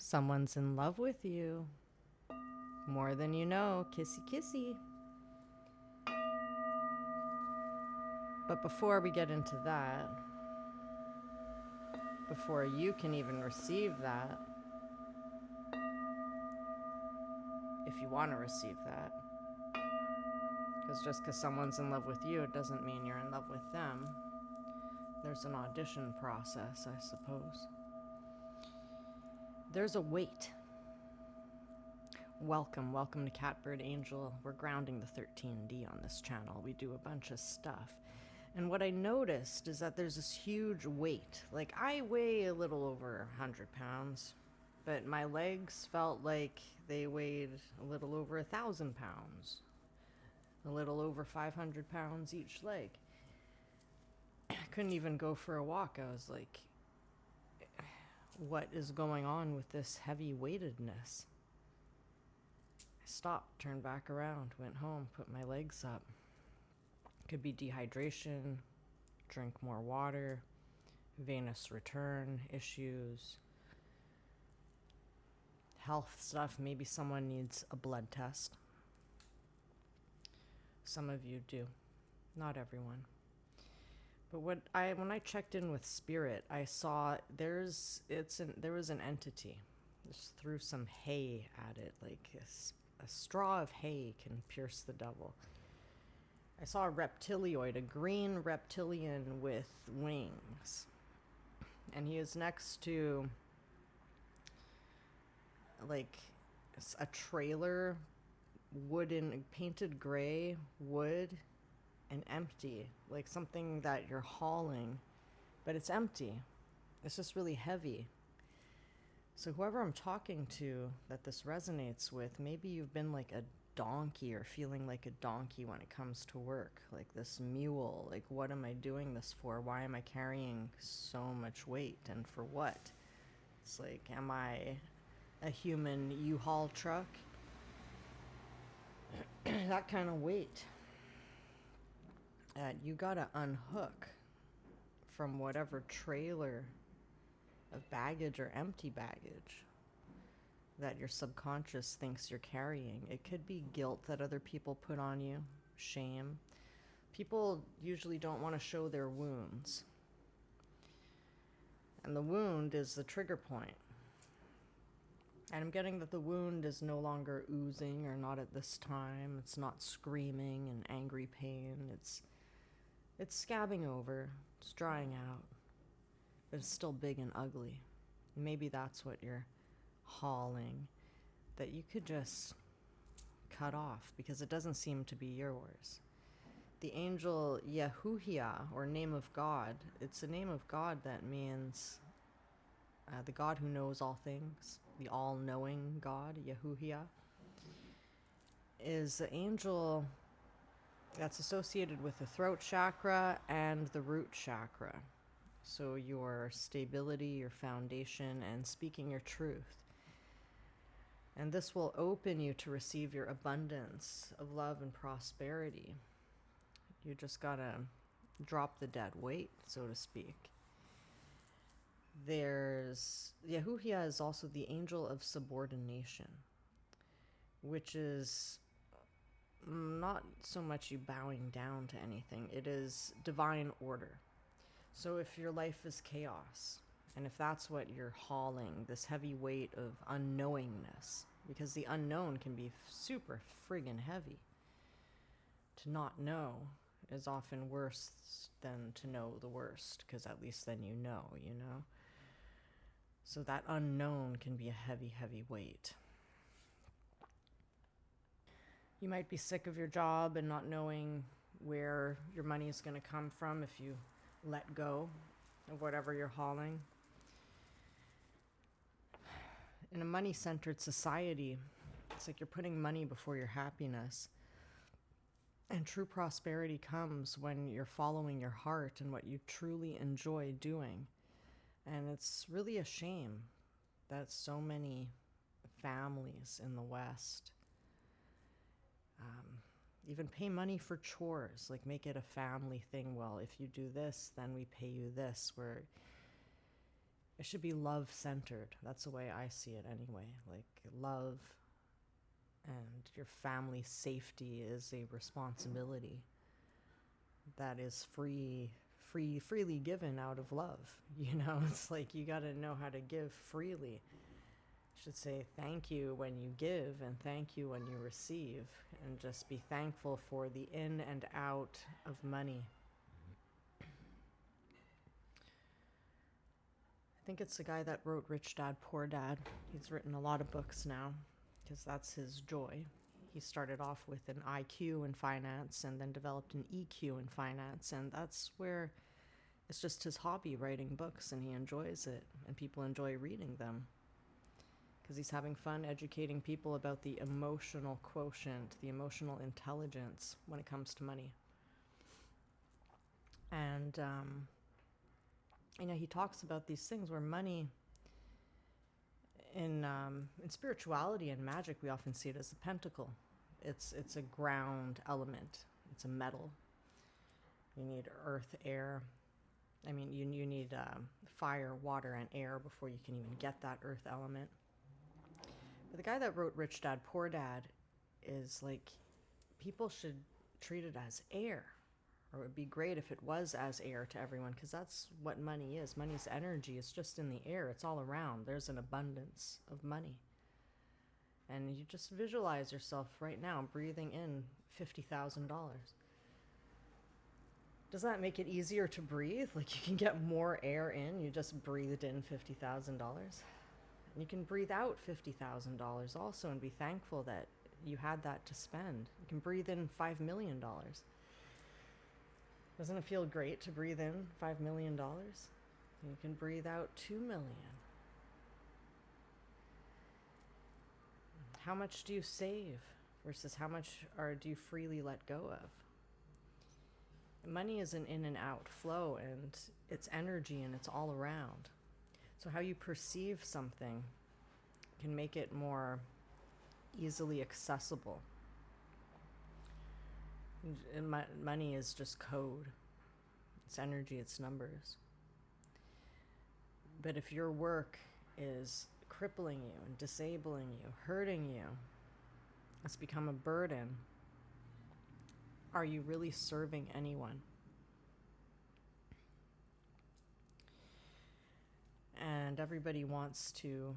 Someone's in love with you. More than you know. Kissy kissy. But before we get into that, before you can even receive that, if you want to receive that, because just because someone's in love with you, it doesn't mean you're in love with them. There's an audition process, I suppose. There's a wait. Welcome to Catbird Angel. We're grounding the 13D on this channel. We do a bunch of stuff. And what I noticed is that there's this huge weight. Like, I weigh a little over 100 pounds, but my legs felt like they weighed a little over 1,000 pounds. A little over 500 pounds each leg. I couldn't even go for a walk. I was like, what is going on with this heavy weightedness? I stopped, turned back around, went home, put my legs up. Could be dehydration, drink more water, venous return issues, health stuff. Maybe someone needs a blood test. Some of you do, not everyone. But when I checked in with spirit, I saw there was an entity. Just threw some hay at it, like a straw of hay can pierce the devil. I saw a reptilioid, a green reptilian with wings. And he is next to like a trailer, wooden, painted gray wood, and empty. Like something that you're hauling, but it's empty. It's just really heavy. So whoever I'm talking to that this resonates with, maybe you've been like a donkey or feeling like a donkey when it comes to work, like this mule. Like, what am I doing this for? Why am I carrying so much weight, and for what? It's like, am I a human U-Haul truck? That kind of weight. You gotta unhook from whatever trailer of baggage or empty baggage that your subconscious thinks you're carrying. It could be guilt that other people put on you, shame. People usually don't want to show their wounds. And the wound is the trigger point. And I'm getting that the wound is no longer oozing, or not at this time. It's not screaming in angry pain. It's scabbing over. It's drying out. But it's still big and ugly. Maybe that's what you're hauling, that you could just cut off because it doesn't seem to be yours. The angel Yahuwah, or name of God, it's a name of God that means the God who knows all things, the all-knowing God, Yahuwah, is the angel that's associated with the throat chakra and the root chakra. So your stability, your foundation, and speaking your truth. And this will open you to receive your abundance of love and prosperity. You just gotta drop the dead weight, so to speak. Yahuwah is also the angel of subordination, which is not so much you bowing down to anything. It is divine order. So if your life is chaos, and if that's what you're hauling, this heavy weight of unknowingness, because the unknown can be super friggin' heavy. To not know is often worse than to know the worst, because at least then you know. So that unknown can be a heavy, heavy weight. You might be sick of your job and not knowing where your money is going to come from if you let go of whatever you're hauling. In a money-centered society, it's like you're putting money before your happiness. And true prosperity comes when you're following your heart and what you truly enjoy doing. And it's really a shame that so many families in the West even pay money for chores, like make it a family thing. Well, if you do this, then we pay you this, where It should be love centered. That's the way I see it anyway. Like, love and your family's safety is a responsibility that is freely given out of love. It's like you got to know how to give freely. You should say thank you when you give and thank you when you receive, and just be thankful for the in and out of money. I think it's the guy that wrote Rich Dad, Poor Dad. He's written a lot of books now because that's his joy. He started off with an IQ in finance and then developed an EQ in finance, and that's where it's just his hobby, writing books, and he enjoys it, and people enjoy reading them because he's having fun educating people about the emotional quotient, the emotional intelligence when it comes to money. And he talks about these things where money, in spirituality and magic, we often see it as a pentacle. It's a ground element. It's a metal. You need earth, air. I mean, you need fire, water, and air before you can even get that earth element. But the guy that wrote Rich Dad, Poor Dad is like, people should treat it as air. Or it would be great if it was as air to everyone, because that's what money is. Money's energy. It's just in the air. It's all around. There's an abundance of money. And you just visualize yourself right now breathing in $50,000. Does that make it easier to breathe? Like, you can get more air in. You just breathed in $50,000. And you can breathe out $50,000 also and be thankful that you had that to spend. You can breathe in $5 million. Doesn't it feel great to breathe in $5 million? You can breathe out $2 million. How much do you save versus how much do you freely let go of? Money is an in and out flow, and it's energy, and it's all around. So how you perceive something can make it more easily accessible. And money is just code. It's energy, it's numbers. But if your work is crippling you and disabling you, hurting you, it's become a burden, are you really serving anyone? And everybody wants to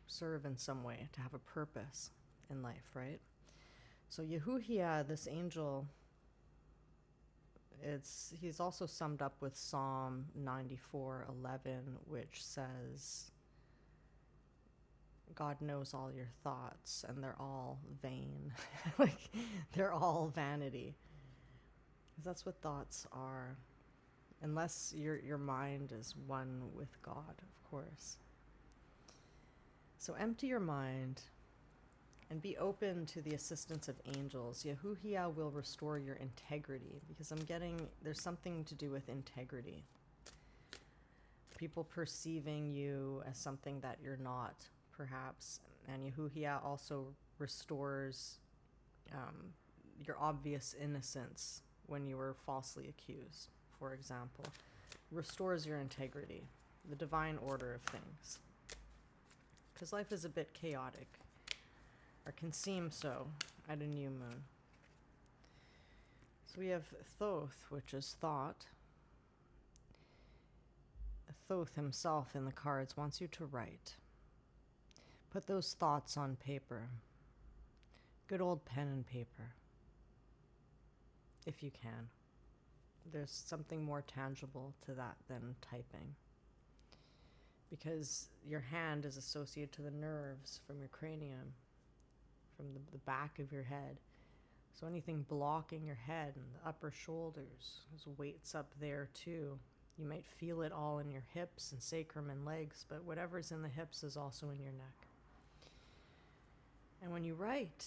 serve in some way, to have a purpose in life, right? So Yahuwah, this angel, he's also summed up with Psalm 94:11, which says, God knows all your thoughts, and they're all vain. Like, they're all vanity. Because that's what thoughts are. Unless your mind is one with God, of course. So empty your mind and be open to the assistance of angels. Yahuwah will restore your integrity, because there's something to do with integrity. People perceiving you as something that you're not, perhaps. And Yahuwah also restores your obvious innocence when you were falsely accused, for example. Restores your integrity, the divine order of things. Because life is a bit chaotic, or can seem so at a new moon. So we have Thoth, which is thought. Thoth himself in the cards wants you to write. Put those thoughts on paper. Good old pen and paper. If you can. There's something more tangible to that than typing. Because your hand is associated to the nerves from your cranium, from the back of your head. So anything blocking your head and the upper shoulders, there's weights up there too. You might feel it all in your hips and sacrum and legs, but whatever's in the hips is also in your neck. And when you write,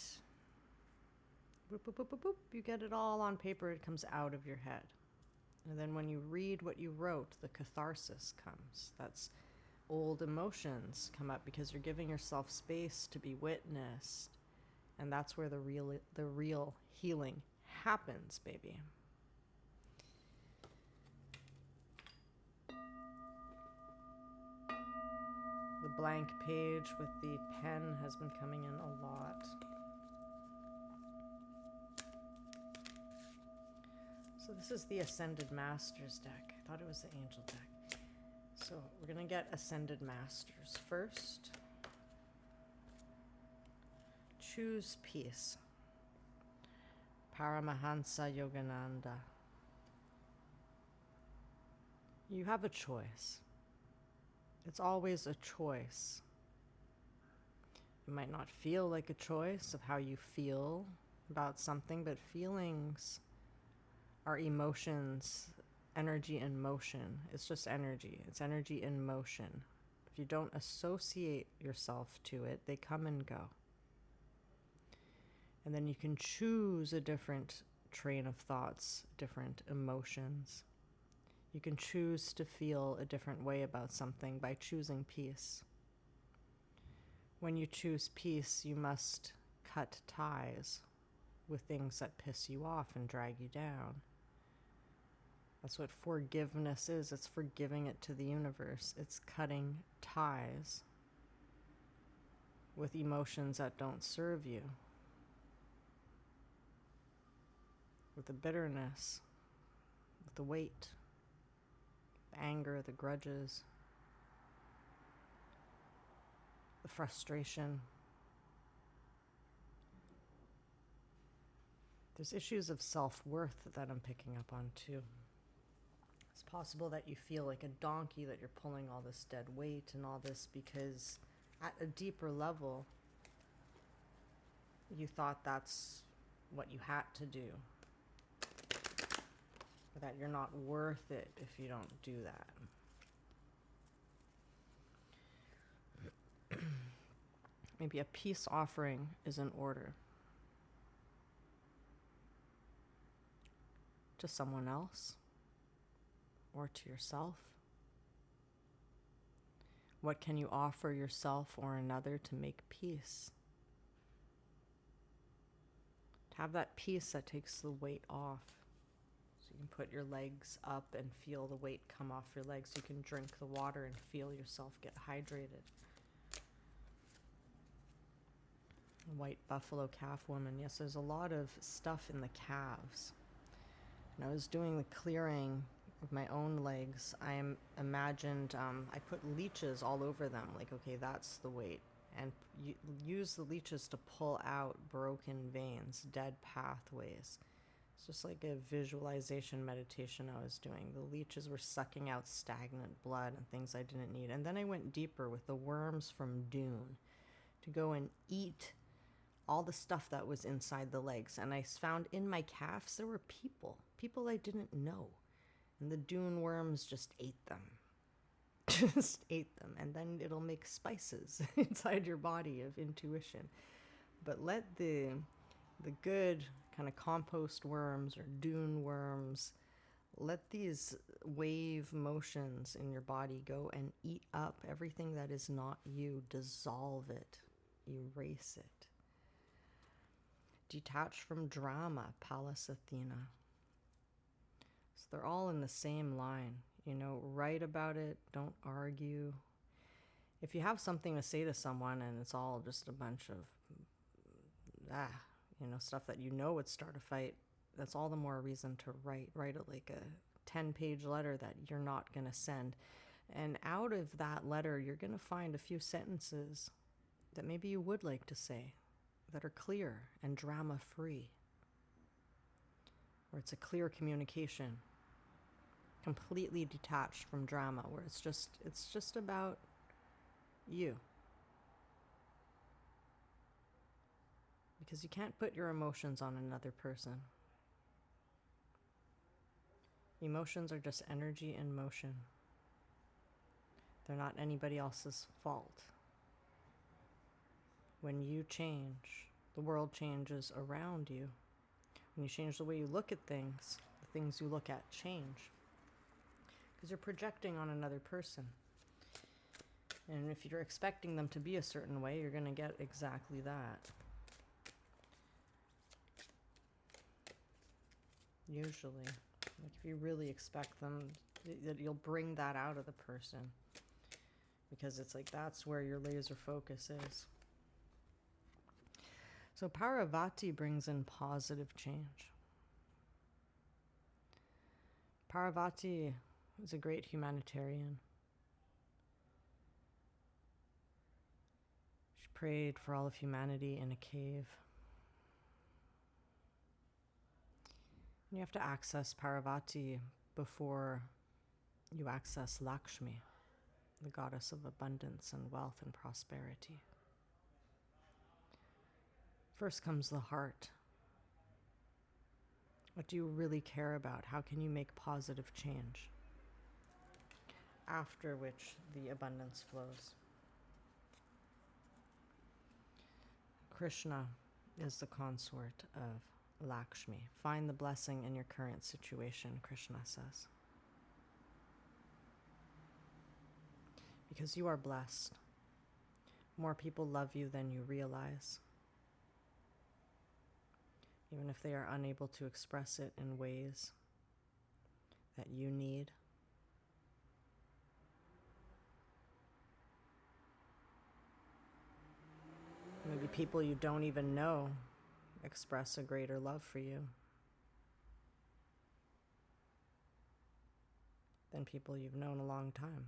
boop, boop, boop, boop, boop, you get it all on paper, it comes out of your head. And then when you read what you wrote, the catharsis comes. That's old emotions come up because you're giving yourself space to be witnessed. And that's where the real healing happens, baby. The blank page with the pen has been coming in a lot. So this is the Ascended Masters deck. I thought it was the Angel deck. So we're going to get Ascended Masters first. Choose peace. Paramahansa Yogananda. You have a choice. It's always a choice. It might not feel like a choice of how you feel about something, but feelings are emotions, energy in motion. It's just energy. It's energy in motion. If you don't associate yourself to it, they come and go. And then you can choose a different train of thoughts, different emotions. You can choose to feel a different way about something by choosing peace. When you choose peace, you must cut ties with things that piss you off and drag you down. That's what forgiveness is. It's forgiving it to the universe. It's cutting ties with emotions that don't serve you. With the bitterness, with the weight, the anger, the grudges, the frustration. There's issues of self-worth that I'm picking up on too. It's possible that you feel like a donkey, that you're pulling all this dead weight and all this because at a deeper level, you thought that's what you had to do. Or that you're not worth it if you don't do that. Maybe a peace offering is in order. To someone else. Or to yourself. What can you offer yourself or another to make peace? To have that peace that takes the weight off. So you can put your legs up and feel the weight come off your legs. You can drink the water and feel yourself get hydrated. White buffalo calf woman. Yes, there's a lot of stuff in the calves. And I was doing the clearing of my own legs. I imagined, I put leeches all over them. Like, okay, that's the weight. And use the leeches to pull out broken veins, dead pathways. It's just like a visualization meditation I was doing. The leeches were sucking out stagnant blood and things I didn't need. And then I went deeper with the worms from Dune to go and eat all the stuff that was inside the legs. And I found in my calves there were people I didn't know. And the Dune worms just ate them. Just ate them. And then it'll make spices inside your body of intuition. But let the good kind of compost worms or dune worms, let these wave motions in your body go and eat up everything that is not you. Dissolve it. Erase it. Detach from drama, Pallas Athena. So they're all in the same line. You know, write about it. Don't argue. If you have something to say to someone and it's all just a bunch of stuff that you know would start a fight, that's all the more reason to write it like a 10-page letter that you're not going to send. And out of that letter, you're going to find a few sentences that maybe you would like to say that are clear and drama-free. Where it's a clear communication, completely detached from drama, where it's just about you. Because you can't put your emotions on another person. Emotions are just energy in motion. They're not anybody else's fault. When you change, the world changes around you. When you change the way you look at things, the things you look at change. Because you're projecting on another person. And if you're expecting them to be a certain way, you're going to get exactly that. Usually. Like if you really expect them, that you'll bring that out of the person. because it's like that's where your laser focus is. So Parvati brings in positive change. Parvati is a great humanitarian. She prayed for all of humanity in a cave. You have to access Parvati before you access Lakshmi, the goddess of abundance and wealth and prosperity. First comes the heart. What do you really care about? How can you make positive change? After which the abundance flows. Krishna is the consort of Lakshmi. Find the blessing in your current situation, Krishna says. Because you are blessed. More people love you than you realize. Even if they are unable to express it in ways that you need. Maybe people you don't even know express a greater love for you than people you've known a long time.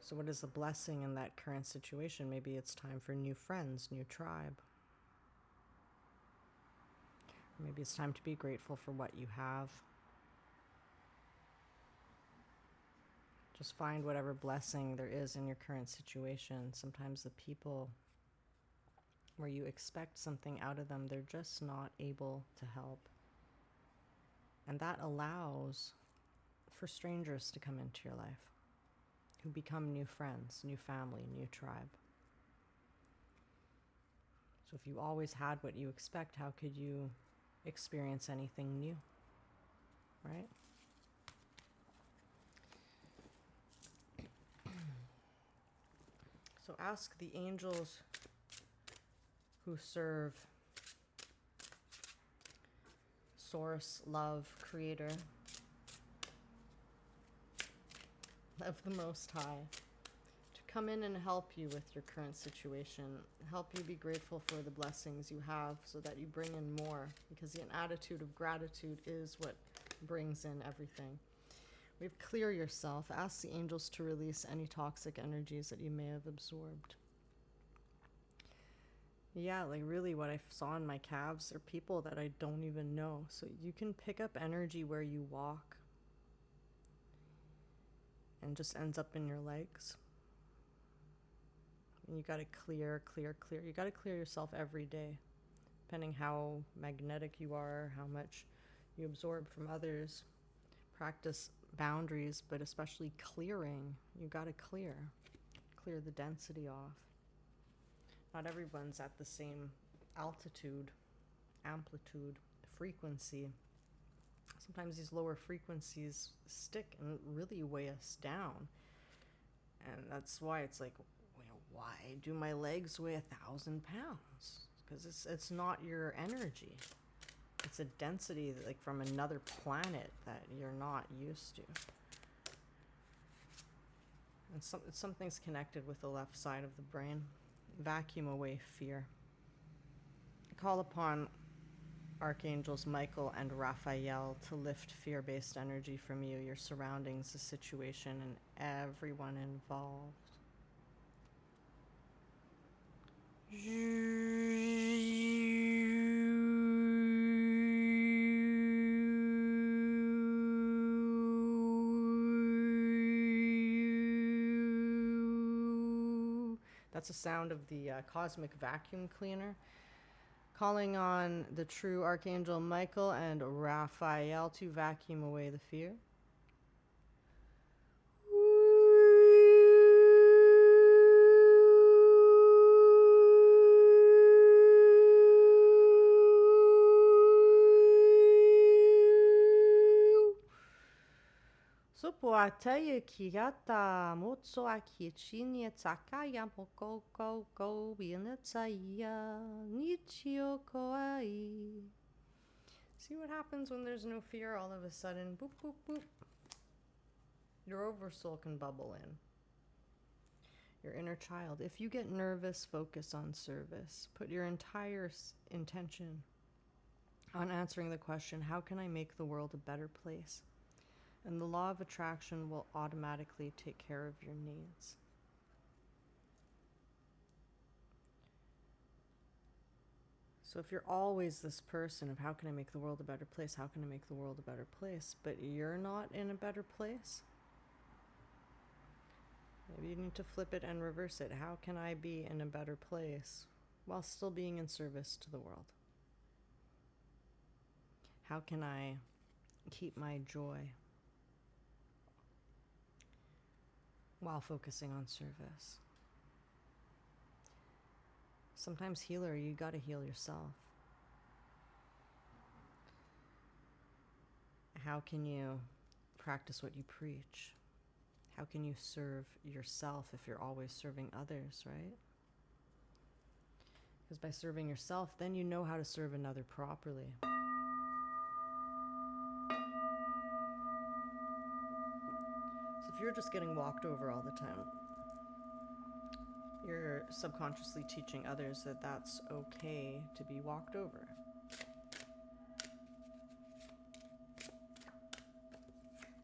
So what is the blessing in that current situation? Maybe it's time for new friends, new tribe. Maybe it's time to be grateful for what you have. Just find whatever blessing there is in your current situation. Sometimes the people where you expect something out of them, they're just not able to help. And that allows for strangers to come into your life, who become new friends, new family, new tribe. So if you always had what you expect, how could you experience anything new, right? So ask the angels who serve Source, Love, Creator of the Most High to come in and help you with your current situation, help you be grateful for the blessings you have so that you bring in more, because an attitude of gratitude is what brings in everything. We've clear yourself. Ask the angels to release any toxic energies that you may have absorbed. Yeah, like really what I saw in my calves are people that I don't even know. So you can pick up energy where you walk and just ends up in your legs. And you gotta clear. You gotta clear yourself every day, depending how magnetic you are, how much you absorb from others. Practice boundaries, but especially clearing. You gotta clear the density off. Not everyone's at the same altitude, amplitude, frequency. Sometimes these lower frequencies stick and really weigh us down. And that's why it's like, why do my legs weigh 1,000 pounds? Because it's not your energy. It's a density like from another planet that you're not used to. And something's connected with the left side of the brain. Vacuum away fear. Call upon Archangels Michael and Raphael to lift fear-based energy from you, your surroundings, the situation, and everyone involved. That's the sound of the cosmic vacuum cleaner. Calling on the true Archangel Michael and Raphael to vacuum away the fear. Sopoataya kirata motso akichinya takaya moko go binataya nichio koai. See what happens when there's no fear all of a sudden. Boop, boop, boop. Your oversoul can bubble in. Your inner child. If you get nervous, focus on service. Put your entire intention on answering the question, how can I make the world a better place? And the law of attraction will automatically take care of your needs. So if you're always this person of how can I make the world a better place, how can I make the world a better place, but you're not in a better place, maybe you need to flip it and reverse it. How can I be in a better place while still being in service to the world? How can I keep my joy while focusing on service? Sometimes healer, you gotta heal yourself. How can you practice what you preach? How can you serve yourself if you're always serving others, right? Because by serving yourself, then you know how to serve another properly. So if you're just getting walked over all the time, you're subconsciously teaching others that that's okay to be walked over.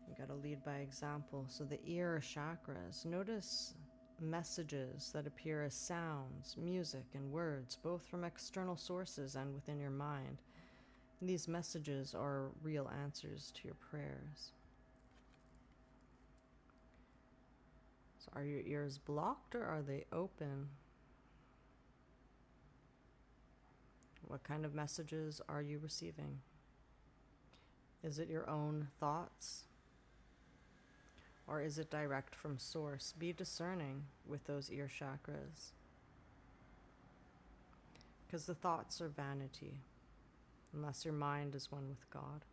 You gotta lead by example. So the ear chakras, notice messages that appear as sounds, music, and words, both from external sources and within your mind. And these messages are real answers to your prayers. So are your ears blocked or are they open? What kind of messages are you receiving? Is it your own thoughts? Or is it direct from source? Be discerning with those ear chakras. Because the thoughts are vanity, unless your mind is one with God.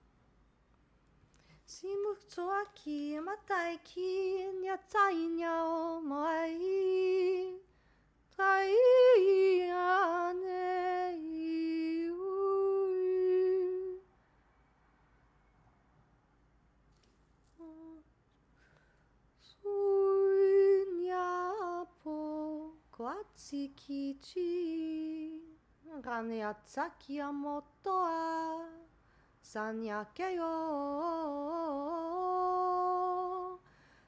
Simuktoaki mataiki nyatainya moai taiane sunyapo kwatsukichi raneatsaki amotoa Sanyakeyo.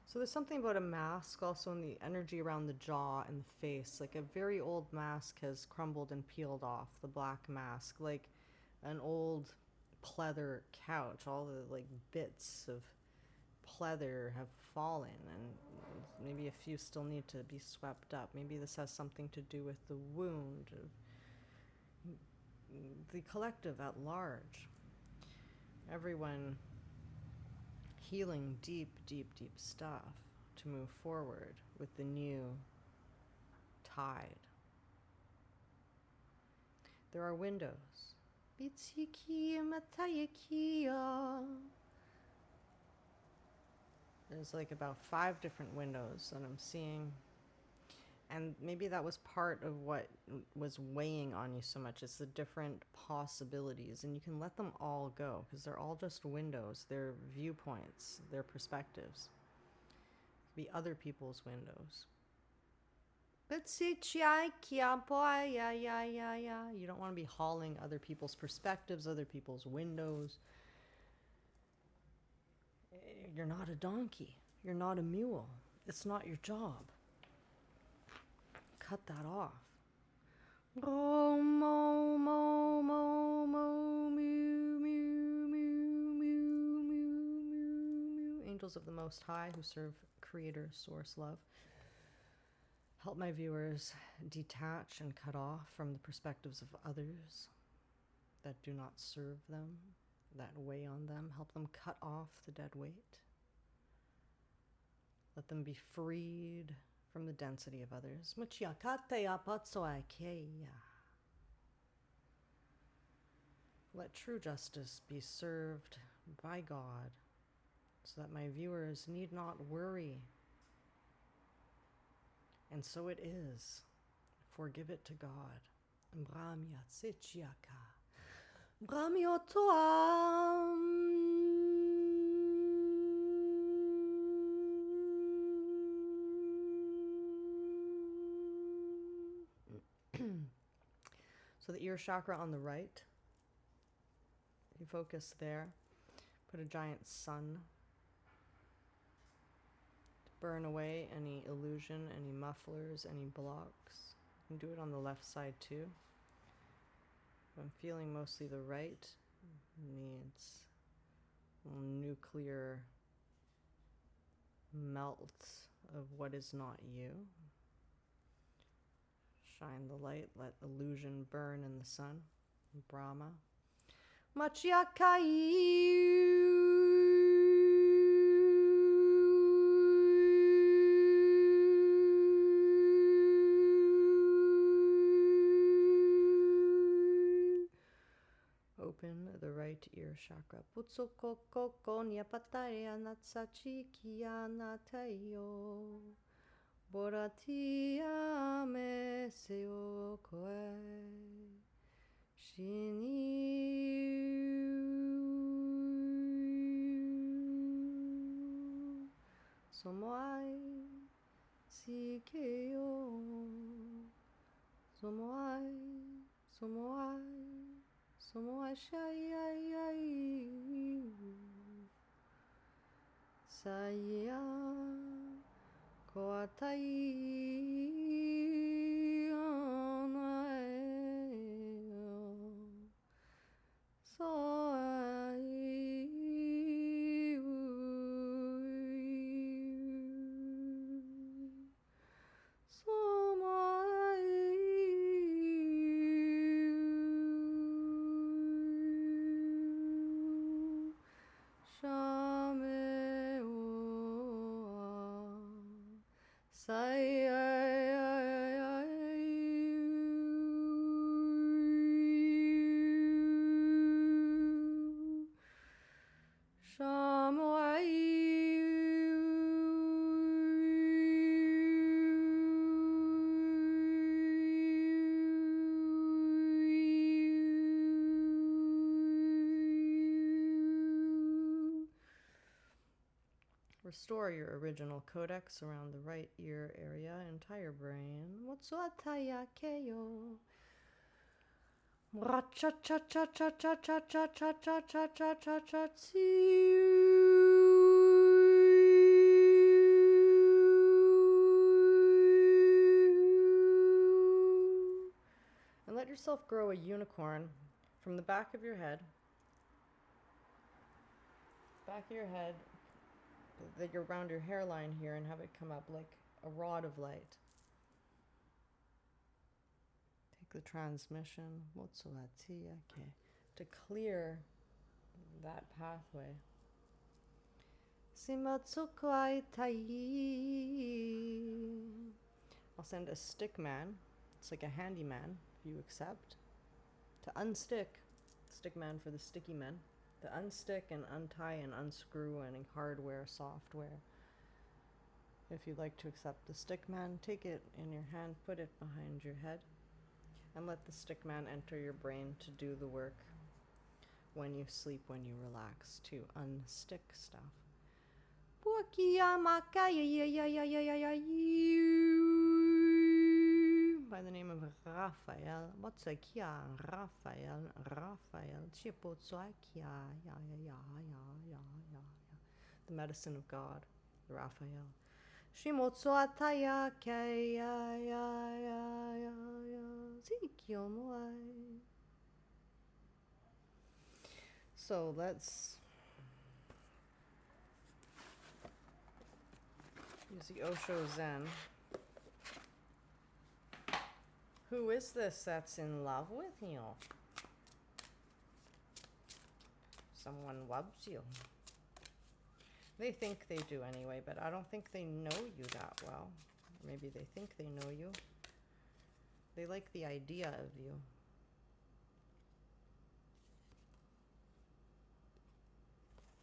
So there's something about a mask also in the energy around the jaw and the face. Like a very old mask has crumbled and peeled off, the black mask. Like an old pleather couch. All the like bits of pleather have fallen and maybe a few still need to be swept up. Maybe this has something to do with the wound of the collective at large. Everyone healing deep, deep, deep stuff to move forward with the new tide. There are windows. There's like about 5 different windows that I'm seeing. And maybe that was part of what was weighing on you so much. It's the different possibilities. And you can let them all go because they're all just windows. They're viewpoints. They're perspectives. It could be other people's windows. You don't want to be hauling other people's perspectives, other people's windows. You're not a donkey. You're not a mule. It's not your job. Cut that off. Angels of the Most High who serve Creator, Source, Love. Help my viewers detach and cut off from the perspectives of others that do not serve them, that weigh on them. Help them cut off the dead weight. Let them be freed from the density of others. Let true justice be served by God so that my viewers need not worry. And so it is. Forgive it to God. So the ear chakra on the right, you focus there. Put a giant sun to burn away any illusion, any mufflers, any blocks. You can do it on the left side too. I'm feeling mostly the right. Needs a nuclear melt of what is not you. Shine the light, let illusion burn in the sun. Brahma. Machiakayu. Open the right ear chakra. Putsoko koko nyapataya natsachi kianatayo. Boratia me seo koe. Shini. Somoai sikeo. Somoai. Somoai. Somoai shayayai. Saya koatai anaeo. Soai Restore your original codex around the right ear area, entire brain. Motsuataya keyo. Racha cha cha cha cha cha cha cha cha cha cha cha cha and let yourself grow a unicorn from the back of your head. Back of your head. That you're around your hairline here and have it come up like a rod of light. Take the transmission, okay, to clear that pathway. I'll send a stick man. It's like a handyman, if you accept, to unstick. Stick man for the sticky men. To unstick and untie and unscrew any hardware, software. If you'd like to accept the stick man, take it in your hand, put it behind your head, and let the stick man enter your brain to do the work when you sleep, when you relax, to unstick stuff. By the name of Raphael, Raphael, the medicine of God, Raphael. So let's use the Osho Zen. Who is this that's in love with you? Someone loves you. They think they do anyway, but I don't think they know you that well. Maybe they think they know you. They like the idea of you.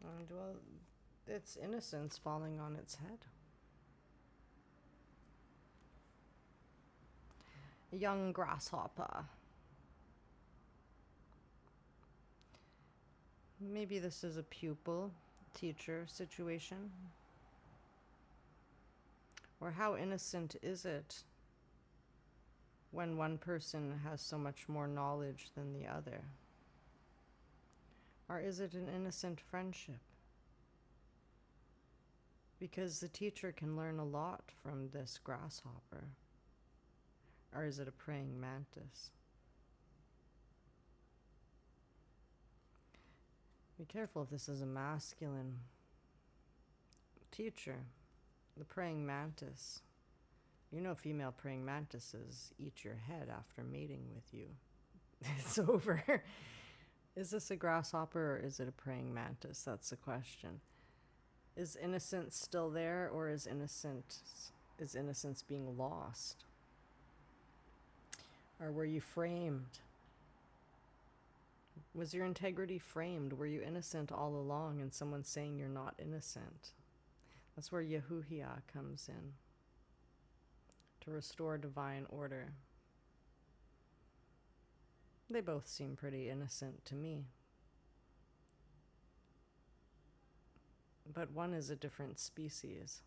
And well, it's innocence falling on its head. A young grasshopper. Maybe this is a pupil, teacher situation. Or how innocent is it when one person has so much more knowledge than the other? Or is it an innocent friendship? Because the teacher can learn a lot from this grasshopper. Or is it a praying mantis? Be careful if this is a masculine teacher. The praying mantis. You know, female praying mantises eat your head after mating with you. It's over. Is this a grasshopper or is it a praying mantis? That's the question. Is innocence still there, or is innocence being lost? Or were you framed? Was your integrity framed? Were you innocent all along and someone's saying you're not innocent? That's where Yahuwah comes in, to restore divine order. They both seem pretty innocent to me. But one is a different species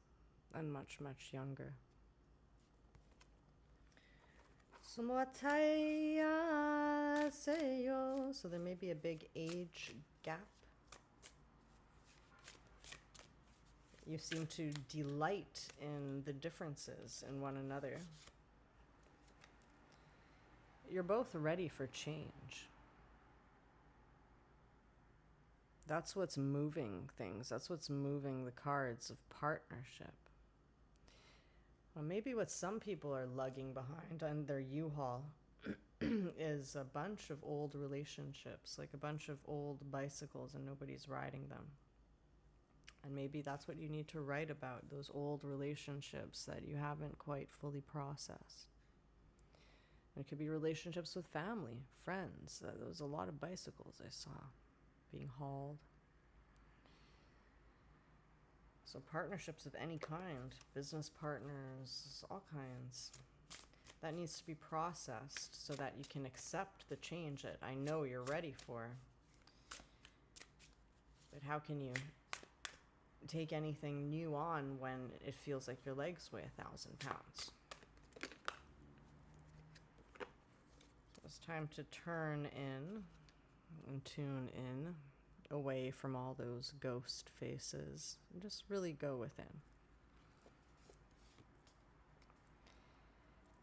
and much, much younger. So there may be a big age gap. You seem to delight in the differences in one another. You're both ready for change. That's what's moving things. That's what's moving the cards of partnership. Well, maybe what some people are lugging behind on their U-Haul is a bunch of old relationships, like a bunch of old bicycles, and nobody's riding them. And maybe that's what you need to write about, those old relationships that you haven't quite fully processed. And it could be relationships with family, friends. There was a lot of bicycles I saw being hauled. So partnerships of any kind, business partners, all kinds, that needs to be processed so that you can accept the change that I know you're ready for. But how can you take anything new on when it feels like your legs weigh 1,000 pounds? So it's time to turn in and tune in, away from all those ghost faces, and just really go within.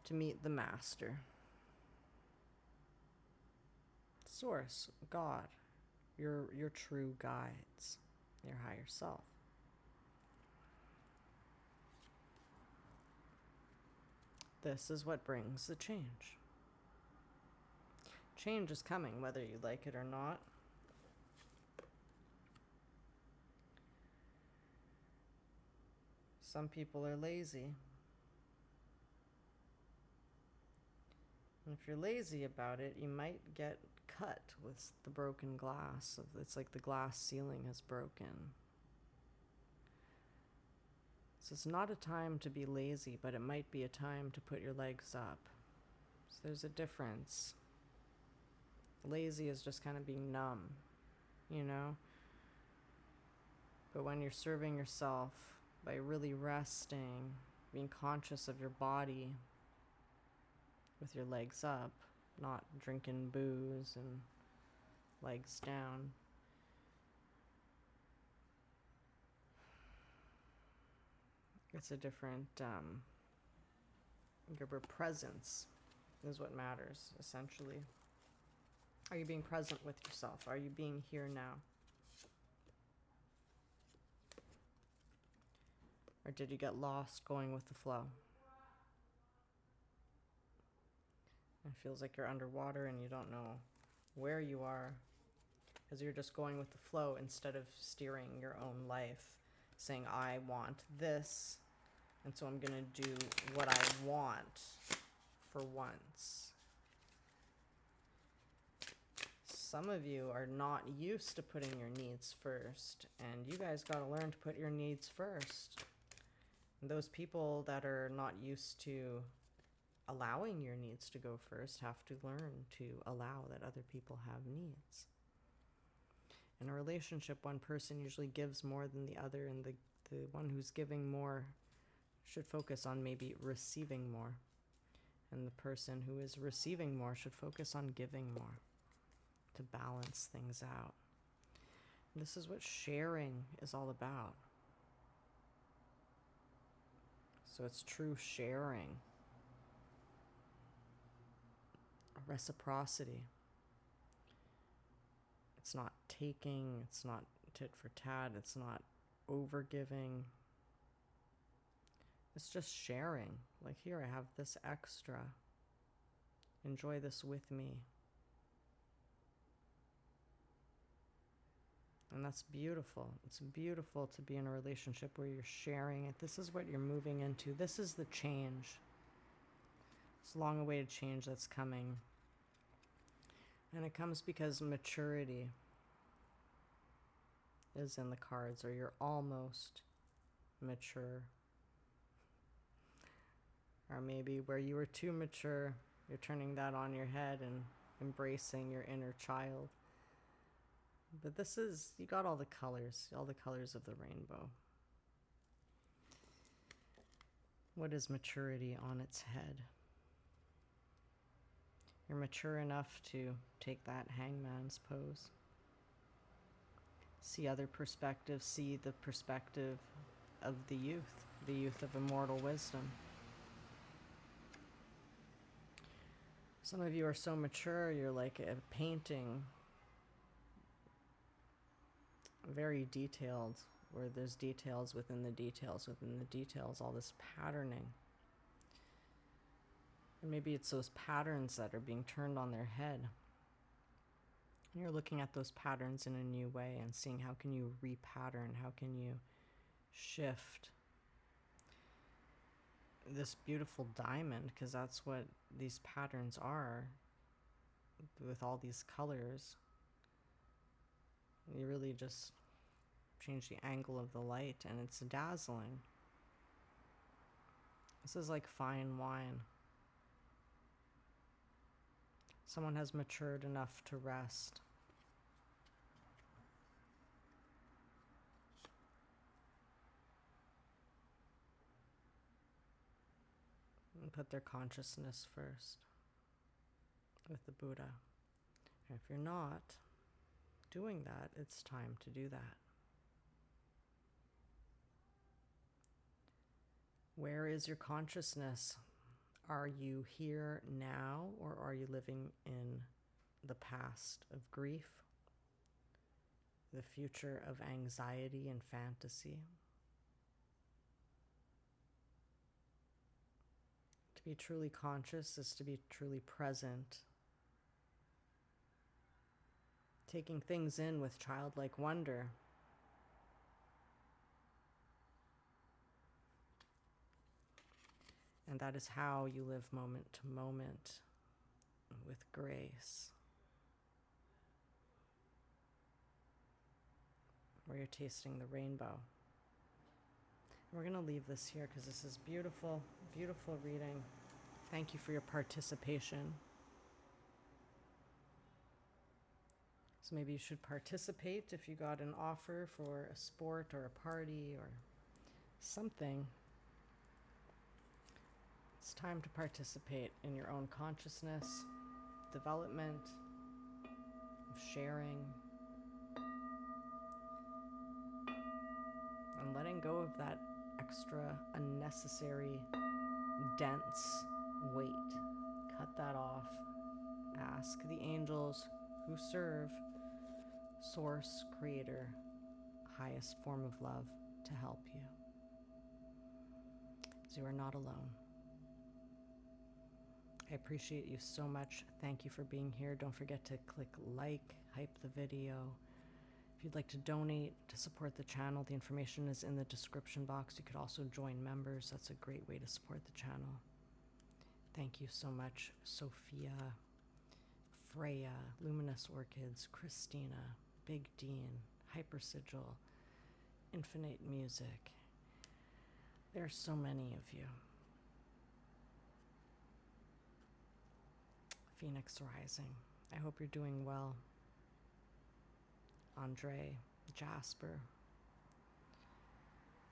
To meet the Master, Source, God, your true guides, your higher self. This is what brings the change. Change is coming, whether you like it or not. Some people are lazy. And if you're lazy about it, you might get cut with the broken glass. It's like the glass ceiling has broken. So it's not a time to be lazy, but it might be a time to put your legs up. So there's a difference. Lazy is just kind of being numb, you know? But when you're serving yourself by really resting, being conscious of your body with your legs up, not drinking booze and legs down. It's a different, your presence is what matters, essentially. Are you being present with yourself? Are you being here now? Or did you get lost going with the flow? It feels like you're underwater and you don't know where you are, because you're just going with the flow instead of steering your own life, saying, I want this, and so I'm going to do what I want for once. Some of you are not used to putting your needs first, and you guys got to learn to put your needs first. And those people that are not used to allowing your needs to go first have to learn to allow that other people have needs. In a relationship, one person usually gives more than the other, and the one who's giving more should focus on maybe receiving more. And the person who is receiving more should focus on giving more to balance things out. This is what sharing is all about. So it's true sharing, reciprocity. It's not taking, it's not tit for tat, it's not overgiving. It's just sharing. Like, here, I have this extra. Enjoy this with me. And that's beautiful. It's beautiful to be in a relationship where you're sharing it. This is what you're moving into. This is the change. It's a long-awaited change that's coming. And it comes because maturity is in the cards, or you're almost mature. Or maybe where you were too mature, you're turning that on your head and embracing your inner child. But this is, you got all the colors of the rainbow. What is maturity on its head? You're mature enough to take that hangman's pose. See other perspectives, see the perspective of the youth of immortal wisdom. Some of you are so mature, you're like a painting, very detailed, where there's details within the details, all this patterning. And maybe it's those patterns that are being turned on their head. And you're looking at those patterns in a new way and seeing how can you repattern, how can you shift this beautiful diamond, because that's what these patterns are, with all these colors. You really just change the angle of the light and it's dazzling. This is like fine wine. Someone has matured enough to rest. And put their consciousness first with the Buddha. And if you're not doing that, it's time to do that. Where is your consciousness? Are you here now, or are you living in the past of grief, the future of anxiety and fantasy? To be truly conscious is to be truly present, taking things in with childlike wonder. And that is how you live moment to moment with grace, where you're tasting the rainbow. We're going to leave this here because this is beautiful, beautiful reading. Thank you for your participation. So maybe you should participate if you got an offer for a sport or a party or something. It's time to participate in your own consciousness, development, of sharing, and letting go of that extra, unnecessary, dense weight. Cut that off. Ask the angels who serve Source, Creator, highest form of love to help you. So you are not alone. I appreciate you so much. Thank you for being here. Don't forget to click like, hype the video. If you'd like to donate to support the channel, the information is in the description box. You could also join members. That's a great way to support the channel. Thank you so much, Sophia, Freya, Luminous Orchids, Christina, Big Dean, Hypersigil, Infinite Music. There are so many of you. Phoenix Rising. I hope you're doing well. Andre, Jasper.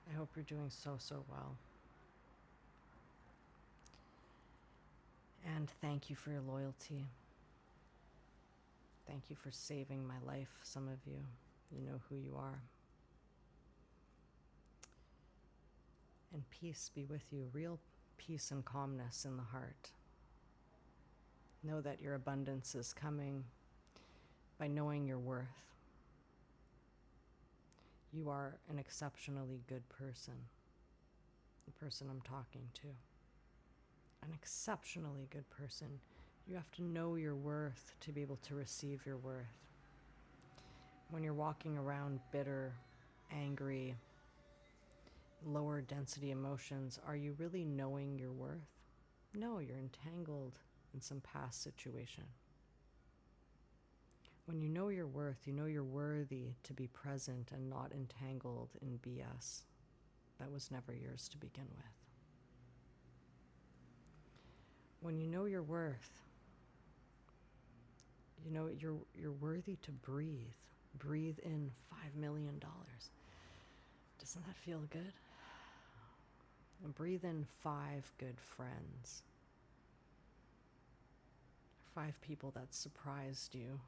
I hope you're doing so well. And thank you for your loyalty. Thank you for saving my life, some of you. You know who you are. And peace be with you, real peace and calmness in the heart. Know that your abundance is coming by knowing your worth. You are an exceptionally good person, the person I'm talking to. An exceptionally good person. You have to know your worth to be able to receive your worth. When you're walking around bitter, angry, lower density emotions, are you really knowing your worth? No, you're entangled in some past situation. When you know your worth, you know you're worthy to be present and not entangled in BS that was never yours to begin with. When you know your worth, you know you're worthy to breathe. Breathe in $5 million. Doesn't that feel good? And breathe in 5 good friends. 5 people that surprised you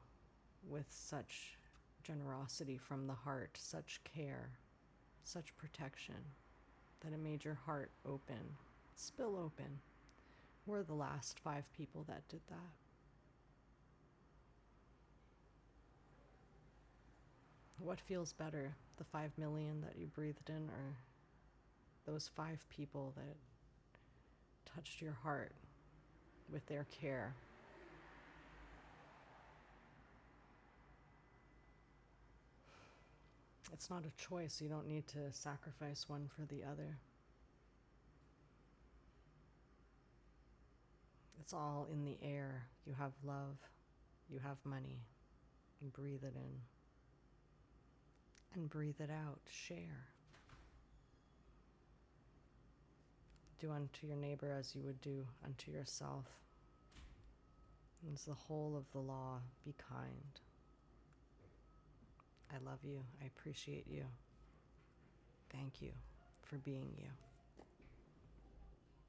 with such generosity from the heart, such care, such protection, that it made your heart open, spill open. We're the last 5 people that did that. What feels better, the 5 million that you breathed in, or those 5 people that touched your heart with their care? It's not a choice. You don't need to sacrifice one for the other. It's all in the air. You have love. You have money. And breathe it in. And breathe it out. Share. Do unto your neighbor as you would do unto yourself. It's the whole of the law. Be kind. I love you. I appreciate you. Thank you for being you.